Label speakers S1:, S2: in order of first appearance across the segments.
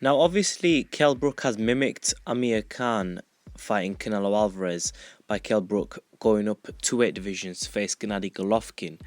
S1: Now, obviously, Kell Brook has mimicked Amir Khan fighting Canelo Alvarez by Kell Brook going up 2 weight divisions to face Gennady Golovkin.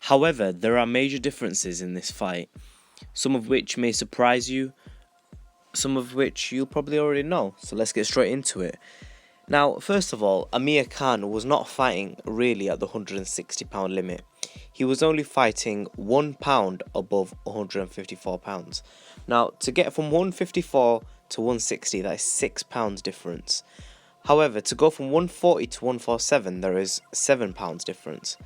S1: However, there are major differences in this fight, some of which may surprise you, some of which you probably already know. So let's get straight into it. Now, first of all, Amir Khan was not fighting really at the 160-pound limit. He was only fighting 1 pound above 154 pounds. Now, to get from 154 to 160, that is 6 pounds difference. However, to go from 140 to 147, there is 7 pounds difference.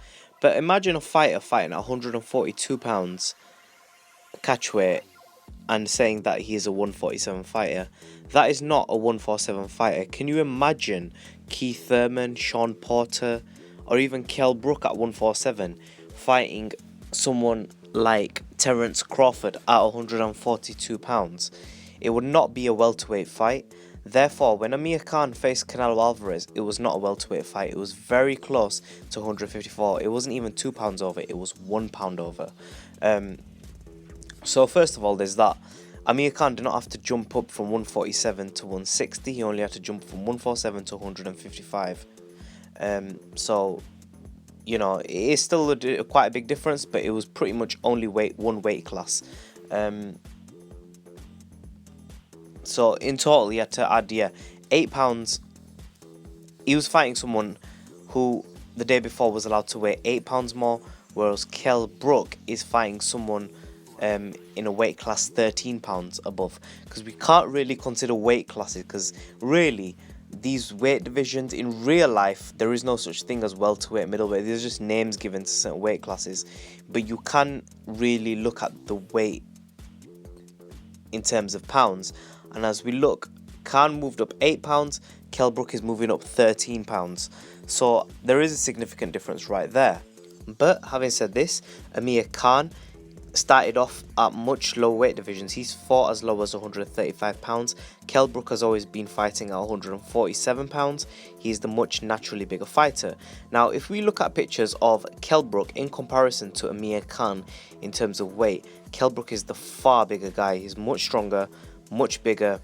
S1: But imagine a fighter fighting at 142 pounds catch weight and saying that he is a 147 fighter. That is not a 147 fighter. Can you imagine Keith Thurman, Sean Porter, or even Kell Brook at 147 fighting someone like Terence Crawford at 142 pounds? It would not be a welterweight fight. Therefore, when Amir Khan faced Canelo Alvarez, it was not a welterweight fight. It was very close to 154. It wasn't even 2 pounds over. It was 1 pound over. So first of all, there's that. Amir Khan did not have to jump up from 147 to 160. He only had to jump from 147 to 155. So, you know, it is still quite a big difference, but it was pretty much only one weight class. So in total, he had to add, 8 pounds. He was fighting someone who the day before was allowed to weigh 8 pounds more, whereas Kell Brook is fighting someone in a weight class 13 pounds above, because we can't really consider weight classes, because really these weight divisions in real life, there is no such thing as welterweight, middleweight. There's just names given to certain weight classes, but you can really look at the weight in terms of pounds. And as we look, Khan moved up 8 pounds, Kell Brook is moving up 13 pounds, so there is a significant difference right there. But having said this, Amir Khan started off at much lower weight divisions. He's fought as low as 135 pounds. Kell Brook has always been fighting at 147 pounds. He's the much naturally bigger fighter. Now, if we look at pictures of Kell Brook in comparison to Amir Khan in terms of weight, Kell Brook is the far bigger guy. He's much stronger, much bigger,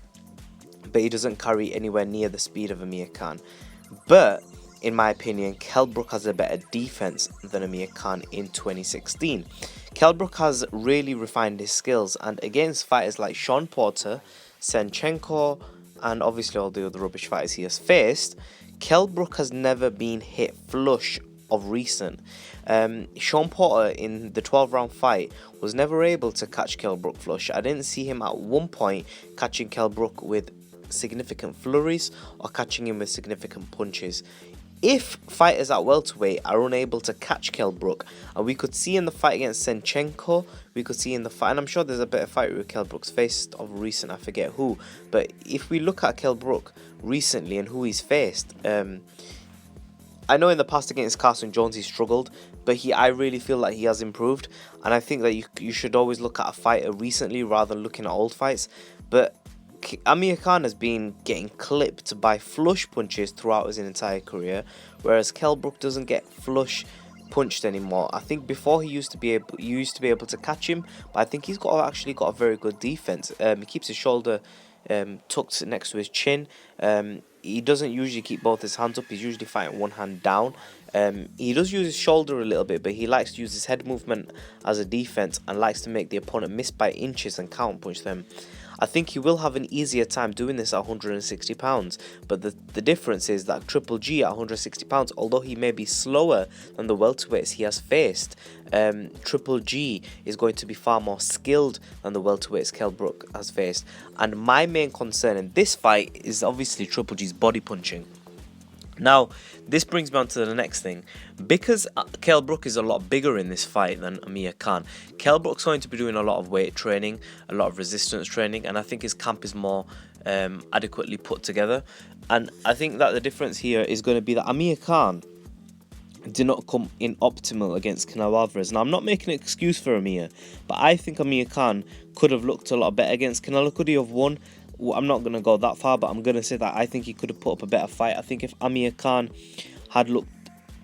S1: but he doesn't carry anywhere near the speed of Amir Khan. But in my opinion, Kell Brook has a better defense than Amir Khan in 2016. Kell Brook has really refined his skills, and against fighters like Sean Porter, Senchenko, and obviously all the other rubbish fighters he has faced, Kell Brook has never been hit flush of recent. Sean Porter in the 12-round fight was never able to catch Kell Brook flush. I didn't see him at one point catching Kell Brook with significant flurries or catching him with significant punches. If fighters at welterweight are unable to catch Kell Brook, and we could see in the fight against Senchenko, we could see in the fight, and I'm sure there's a better fight with Kell Brook's faced of recent, I forget who, but if we look at Kell Brook recently and who he's faced, I know in the past against Carson Jones he struggled, but I really feel like he has improved, and I think that you should always look at a fighter recently rather than looking at old fights. But Amir Khan has been getting clipped by flush punches throughout his entire career, whereas Kell Brook doesn't get flush punched anymore. I think before he used to be able to catch him, but I think he's actually got a very good defense. He keeps his shoulder tucked next to his chin. He doesn't usually keep both his hands up. He's usually fighting one hand down. He does use his shoulder a little bit, but he likes to use his head movement as a defense and likes to make the opponent miss by inches and counter punch them. I think he will have an easier time doing this at 160 pounds, but the difference is that Triple G at 160 pounds, although he may be slower than the welterweights he has faced, Triple G is going to be far more skilled than the welterweights Kell Brook has faced. And my main concern in this fight is obviously Triple G's body punching. Now, this brings me on to the next thing. Because Kell Brook is a lot bigger in this fight than Amir Khan, Kell Brook's going to be doing a lot of weight training, a lot of resistance training, and I think his camp is more adequately put together. And I think that the difference here is going to be that Amir Khan did not come in optimal against Canelo Alvarez. Now, I'm not making an excuse for Amir, but I think Amir Khan could have looked a lot better against Canelo. Could he have won? I'm not going to go that far, but I'm going to say that I think he could have put up a better fight. I think if Amir Khan had looked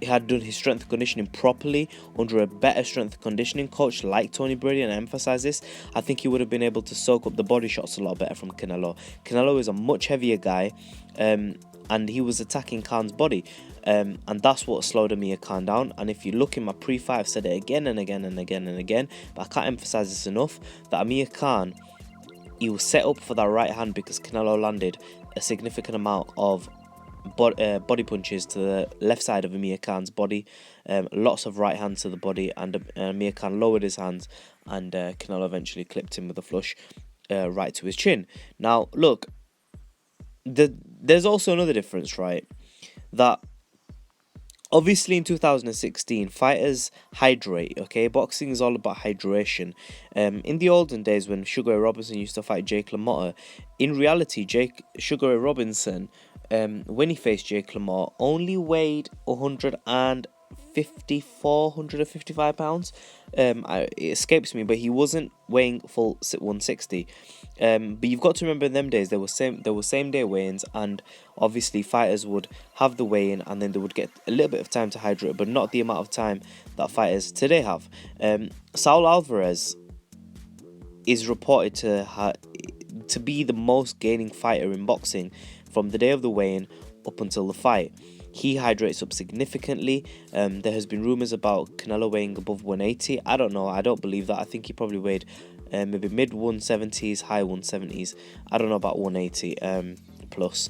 S1: had done his strength and conditioning properly under a better strength and conditioning coach like Tony Brady, and I emphasize this, I think he would have been able to soak up the body shots a lot better from Canelo. Canelo is a much heavier guy, and he was attacking Khan's body, and that's what slowed Amir Khan down. And if you look in my pre-fight, I've said it again and again and again and again, but I can't emphasize this enough, that Amir Khan, he was set up for that right hand because Canelo landed a significant amount of body punches to the left side of Amir Khan's body, lots of right hands to the body, and Amir Khan lowered his hands, and Canelo eventually clipped him with a flush right to his chin. Now look, there's also another difference, right? That obviously in 2016 fighters hydrate, okay? Boxing is all about hydration. In the olden days when Sugar Ray Robinson used to fight Jake LaMotta, in reality Sugar Ray Robinson, when he faced Jake LaMotta, only weighed 155 pounds. It escapes me, but he wasn't weighing full 160. But you've got to remember in them days there were same day weigh-ins, and obviously fighters would have the weigh-in and then they would get a little bit of time to hydrate, but not the amount of time that fighters today have. Saul Alvarez is reported to be the most gaining fighter in boxing from the day of the weigh-in up until the fight. He hydrates up significantly. There has been rumours about Canelo weighing above 180. I don't know. I don't believe that. I think he probably weighed maybe mid 170s, high 170s. I don't know about 180 plus.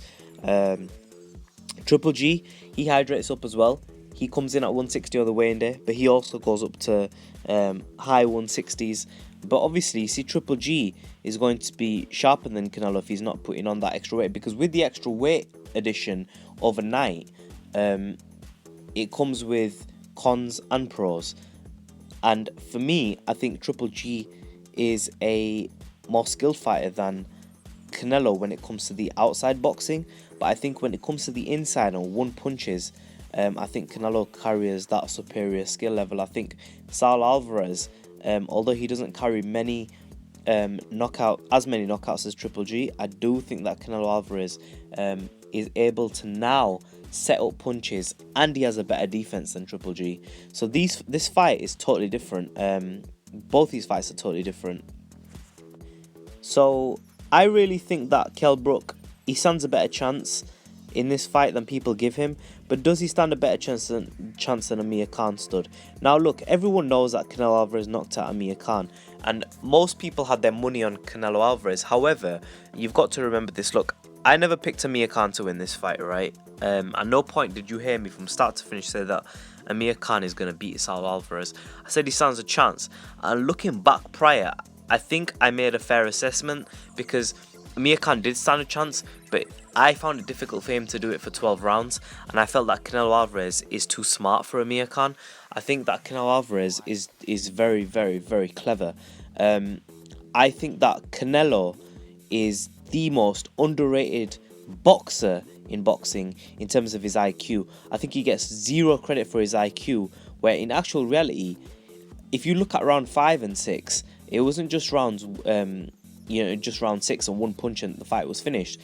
S1: Triple G, he hydrates up as well. He comes in at 160 on the weigh-in day, but he also goes up to high 160s. But obviously, you see, Triple G is going to be sharper than Canelo if he's not putting on that extra weight, because with the extra weight addition overnight, it comes with cons and pros. And for me, I think Triple G is a more skilled fighter than Canelo when it comes to the outside boxing. But I think when it comes to the inside and one punches, I think Canelo carries that superior skill level. I think Saul Alvarez, although he doesn't carry many knockouts as Triple G, I do think that Canelo Alvarez is able to now set up punches, and he has a better defense than Triple G. So this fight is totally different. Both these fights are totally different. So I really think that Kell Brook, he stands a better chance in this fight than people give him. But does he stand a better chance than Amir Khan stood? Now look, everyone knows that Canelo Alvarez knocked out Amir Khan, and most people had their money on Canelo Alvarez. However, you've got to remember this. Look, I never picked Amir Khan to win this fight, right? At no point did you hear me from start to finish say that Amir Khan is going to beat Saul Alvarez. I said he stands a chance. And looking back prior, I think I made a fair assessment, because Amir Khan did stand a chance, but I found it difficult for him to do it for 12 rounds, and I felt that Canelo Alvarez is too smart for Amir Khan. I think that Canelo Alvarez is very, very, very clever. I think that Canelo is the most underrated boxer in boxing in terms of his IQ. I think he gets zero credit for his IQ, where in actual reality, if you look at round 5 and 6, it wasn't just round 6 and one punch and the fight was finished.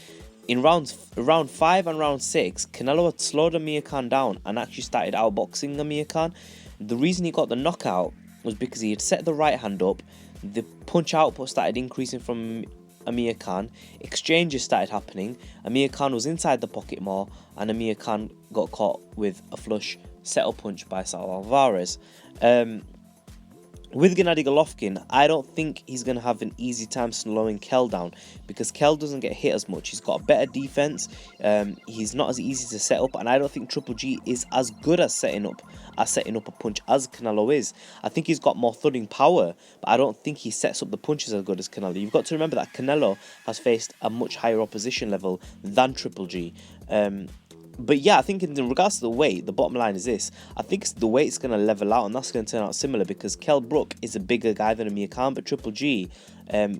S1: In round 5 and round 6, Canelo had slowed Amir Khan down and actually started outboxing Amir Khan. The reason he got the knockout was because he had set the right hand up, the punch output started increasing from Amir Khan, exchanges started happening, Amir Khan was inside the pocket more, and Amir Khan got caught with a flush settle punch by Saul Alvarez. With Gennady Golovkin, I don't think he's going to have an easy time slowing Kell down, because Kell doesn't get hit as much. He's got a better defense. He's not as easy to set up, and I don't think Triple G is as good at setting up a punch as Canelo is. I think he's got more thudding power, but I don't think he sets up the punches as good as Canelo. You've got to remember that Canelo has faced a much higher opposition level than Triple G. But yeah, I think in regards to the weight, the bottom line is this. I think the weight's going to level out, and that's going to turn out similar, because Kell Brook is a bigger guy than Amir Khan, but Triple G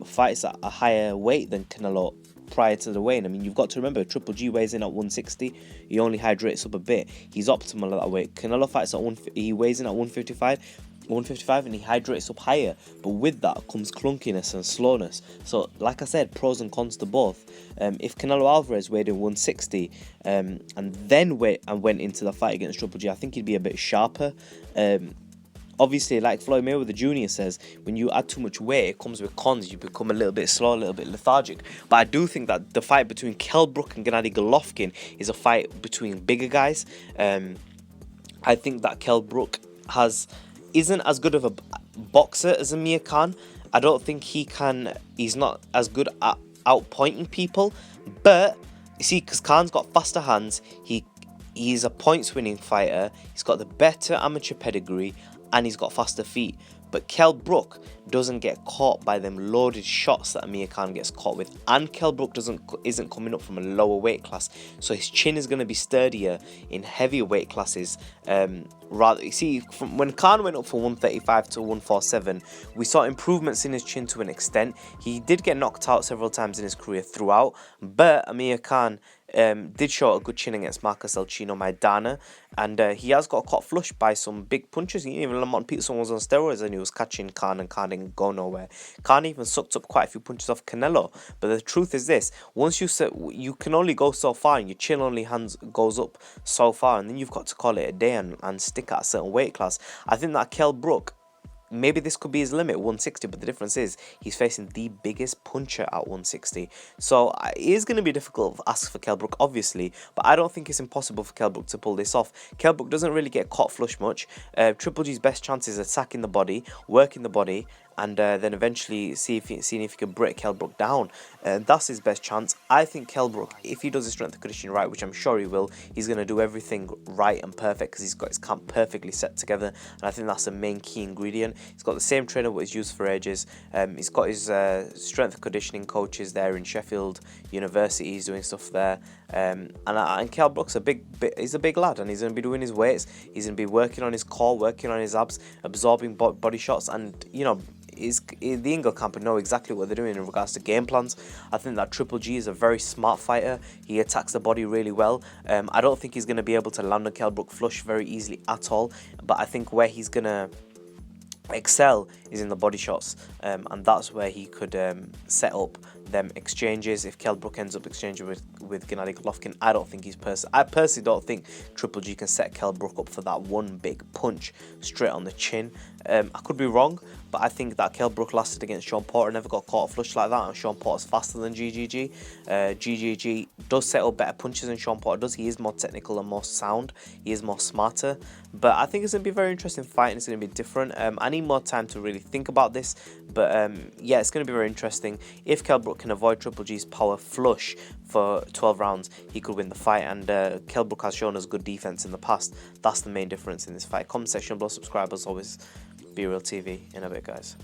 S1: fights at a higher weight than Canelo prior to the weigh-in. I mean, you've got to remember, Triple G weighs in at 160. He only hydrates up a bit. He's optimal at that weight. Canelo fights at he weighs in at 155. 155 and he hydrates up higher, but with that comes clunkiness and slowness. So like I said, pros and cons to both. If Canelo Alvarez weighed in 160 and then went into the fight against Triple G, I think he'd be a bit sharper. Obviously, like Floyd Mayweather Jr. says, when you add too much weight, it comes with cons. You become a little bit slow, a little bit lethargic. But I do think that the fight between Kell, Brook and Gennady Golovkin is a fight between bigger guys. I think that Kell Brook isn't as good of a boxer as Amir Khan. I don't think he's not as good at outpointing people. But, you see, because Khan's got faster hands, he's a points-winning fighter, he's got the better amateur pedigree, and he's got faster feet. But Kell Brook doesn't get caught by them loaded shots that Amir Khan gets caught with, and Kell Brook isn't coming up from a lower weight class, so his chin is going to be sturdier in heavier weight classes. Rather, you see, from when Khan went up from 135 to 147, we saw improvements in his chin to an extent. He did get knocked out several times in his career throughout, but Amir Khan did show a good chin against Marcus El Chino Maidana, and he has got caught flush by some big punches. Even Lamont Peterson was on steroids and he was catching Khan, and Khan didn't go nowhere. Khan even sucked up quite a few punches off Canelo, but the truth is this: once you can only go so far, and your chin only goes up so far, and then you've got to call it a day and stick at a certain weight class. I think that Kell Brook, maybe this could be his limit, 160, but the difference is he's facing the biggest puncher at 160. So it is going to be difficult to ask for Kell Brook, obviously, but I don't think it's impossible for Kell Brook to pull this off. Kell Brook doesn't really get caught flush much. Triple G's best chance is attacking the body, working the body, and then eventually seeing if he can break Kell Brook down. That's his best chance. I think Kell Brook, if he does his strength and conditioning right, which I'm sure he will, he's going to do everything right and perfect because he's got his camp perfectly set together, and I think that's the main key ingredient. He's got the same trainer what he's used for ages. He's got his strength and conditioning coaches there in Sheffield University. He's doing stuff there. And Kell Brook's he's a big lad, and he's going to be doing his weights. He's going to be working on his core, working on his abs, absorbing body shots, and the Ingle camp know exactly what they're doing in regards to game plans. I think that Triple G is a very smart fighter. He attacks the body really well. I don't think he's going to be able to land a Kell Brook flush very easily at all, but I think where he's going to excel is in the body shots, and that's where he could set up them exchanges. If Kell Brook ends up exchanging with Gennady Golovkin, I personally don't think Triple G can set Kell Brook up for that one big punch straight on the chin. I could be wrong, but I think that Kell Brook lasted against Sean Porter, never got caught flush like that, and Sean Porter's faster than GGG. GGG does set up better punches than Sean Porter does. He is more technical and more sound. He is more smarter. But I think it's going to be a very interesting fight, and it's going to be different. I need more time to really think about this, but yeah, it's going to be very interesting. If Kell Brook can avoid Triple G's power flush for 12 rounds, he could win the fight, and Kell Brook has shown us good defense in the past. That's the main difference in this fight. Comment section below, subscribe as always. Be Real TV in a bit, guys.